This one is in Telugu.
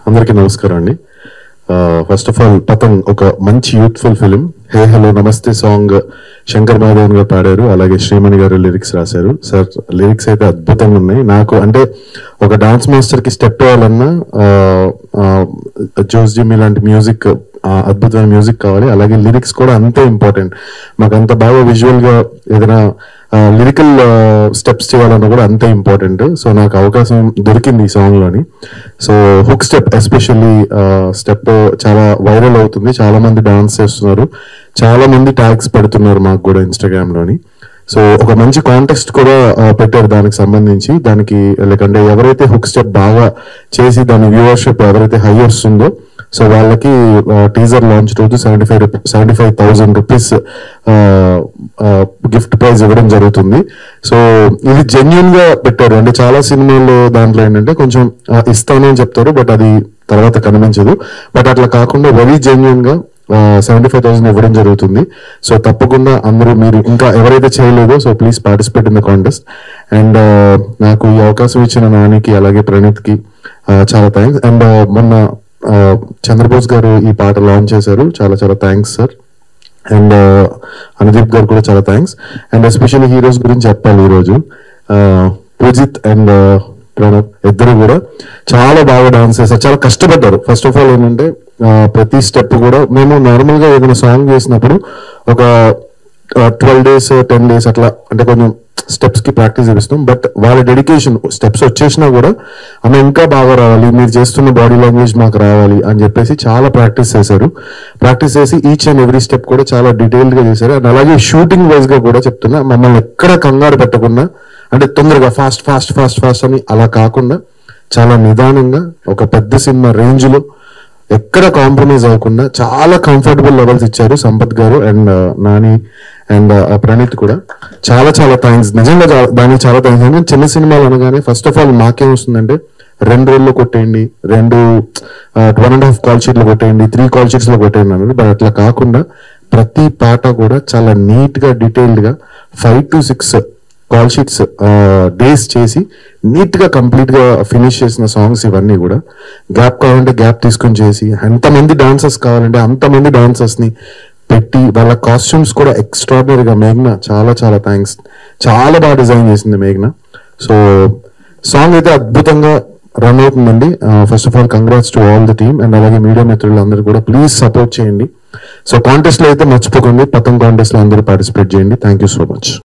అందరికీ నమస్కారం అండి. ఫస్ట్ ఆఫ్ ఆల్ పతంగ్ ఒక మంచి యూత్ఫుల్ ఫిలిం. హే హలో నమస్తే సాంగ్ శంకర్ మాధవన్ గారు పాడారు, అలాగే శ్రీమణి గారు లిరిక్స్ రాశారు. సార్ లిరిక్స్ అయితే అద్భుతంగా ఉన్నాయి. నాకు అంటే ఒక డాన్స్ మాస్టర్ కి స్టెప్ వేయాలన్నా జోస్ జిమ్ ఇలాంటి మ్యూజిక్, అద్భుతమైన మ్యూజిక్ కావాలి, అలాగే లిరిక్స్ కూడా అంతే ఇంపార్టెంట్. మాకు అంత బాగా విజువల్ గా ఏదైనా లిరికల్ స్టెప్స్ చేయాలన్నా కూడా అంతే ఇంపార్టెంట్. సో నాకు అవకాశం దొరికింది ఈ సాంగ్ లోని. So hook step especially step చాలా వైరల్ అవుతుంది, చాలా మంది డాన్స్ చేస్తున్నారు, చాలా మంది ట్యాగ్స్ పెడుతున్నారు మాకు కూడా ఇన్స్టాగ్రామ్ లోని. సో ఒక మంచి కాంటెస్ట్ కూడా పెట్టారు దానికి సంబంధించి. దానికి లేకంటే ఎవరైతే హుక్ స్టెప్ బాగా చేసి దాని వ్యూవర్షిప్ ఎవరైతే హై వస్తుందో సో వాళ్ళకి టీజర్ లాంచ్ రోజు 75,000 రూపీస్ గిఫ్ట్ ప్రైజ్ ఇవ్వడం జరుగుతుంది. సో ఇది జెన్యున్ గా పెట్టారు. అంటే చాలా సినిమాల్లో దాంట్లో ఏంటంటే కొంచెం ఇస్తాను అని చెప్తారు, బట్ అది తర్వాత కనిపించదు. బట్ అట్లా కాకుండా వెరీ జెన్యున్ గా 75,000 ఇవ్వడం జరుగుతుంది. సో తప్పకుండా అందరూ మీరు ఇంకా ఎవరైతే చేయలేదో so please participate in the contest. And నాకు ఈ అవకాశం ఇచ్చిన నానికి అలాగే ప్రణీత్ కి చాలా థ్యాంక్స్. అండ్ మొన్న చంద్రబోస్ గారు ఈ పాట లాంచ్ చేశారు, చాలా చాలా థ్యాంక్స్ సార్. అండ్ అనుదీప్ గారు కూడా చాలా థ్యాంక్స్. అండ్ ఎస్పెషల్లీ హీరోస్ గురించి చెప్పాలి ఈరోజు. పూజిత్ అండ్ ప్రణవ్ ఇద్దరు కూడా చాలా బాగా డాన్స్ చేశారు, చాలా కష్టపడ్డారు. ఫస్ట్ ఆఫ్ ఆల్ ఏంటంటే ప్రతి స్టెప్ కూడా మేము నార్మల్ గా ఏదైనా సాంగ్ చేసినప్పుడు ఒక 12 days 10 days అట్లా అంటే కొంచెం స్టెప్స్ కి ప్రాక్టీస్ చేపిస్తాం. బట్ వాళ్ళ డెడికేషన్ స్టెప్స్ వచ్చేసినా కూడా ఆమె ఇంకా బాగా రావాలి, మీరు చేస్తున్న బాడీ లాంగ్వేజ్ మాకు రావాలి అని చెప్పేసి చాలా ప్రాక్టీస్ చేశారు. ప్రాక్టీస్ చేసి ఈచ్ అండ్ ఎవ్రీ స్టెప్ కూడా చాలా డీటెయిల్డ్ గా చేశారు. అండ్ అలాగే షూటింగ్ వైజ్ గా కూడా చెప్తున్నా, మమ్మల్ని ఎక్కడ కంగారు పెట్టకుండా అంటే తొందరగా ఫాస్ట్ ఫాస్ట్ ఫాస్ట్ ఫాస్ట్ అని అలా కాకుండా చాలా నిదానంగా ఒక పెద్ద సినిమా రేంజ్ లో ఎక్కడ కాంప్రమైజ్ అవ్వకుండా చాలా కంఫర్టబుల్ లెవెల్స్ ఇచ్చారు సంపత్ గారు అండ్ నాని అండ్ ప్రణీత్ కూడా. చాలా చాలా థ్యాంక్స్, నిజంగా దానికి చాలా థ్యాంక్స్. అంటే చిన్న సినిమాలు అనగానే ఫస్ట్ ఆఫ్ ఆల్ మాకేం వస్తుందంటే 2 రోజుల్లో కొట్టేయండి, 1.5 కాల్ షీట్లు కొట్టేయండి, 3 కాల్ షీట్స్ లో కొట్టేయండి అన్నది. బట్ అట్లా కాకుండా ప్రతి పాట కూడా చాలా నీట్ గా డీటెయిల్డ్ గా 5 to 6 కాల్ షీట్స్ డేస్ చేసి నీట్ గా కంప్లీట్ గా ఫినిష్ చేసిన సాంగ్స్ ఇవన్నీ కూడా. గ్యాప్ కావాలంటే గ్యాప్ తీసుకుని చేసి, ఎంతమంది డాన్సర్స్ కావాలంటే అంతమంది డాన్సర్స్ ని పెట్టి, వాళ్ళ కాస్ట్యూమ్స్ కూడా ఎక్స్ట్రాడినరీగా. మేఘ్నా చాలా చాలా థ్యాంక్స్, చాలా బాగా డిజైన్ చేసింది మేఘ్నా. సో సాంగ్ అయితే అద్భుతంగా రన్ అవుతుందండి. First of all congrats to all the team and అలాగే మీడియా మిత్రులు అందరూ కూడా ప్లీజ్ సపోర్ట్ చేయండి. సో కాంటెస్ట్ లో అయితే మర్చిపోకండి, పతంగ్ కాంటెస్ట్ లో అందరూ పార్టిసిపేట్ చేయండి. Thank you so much.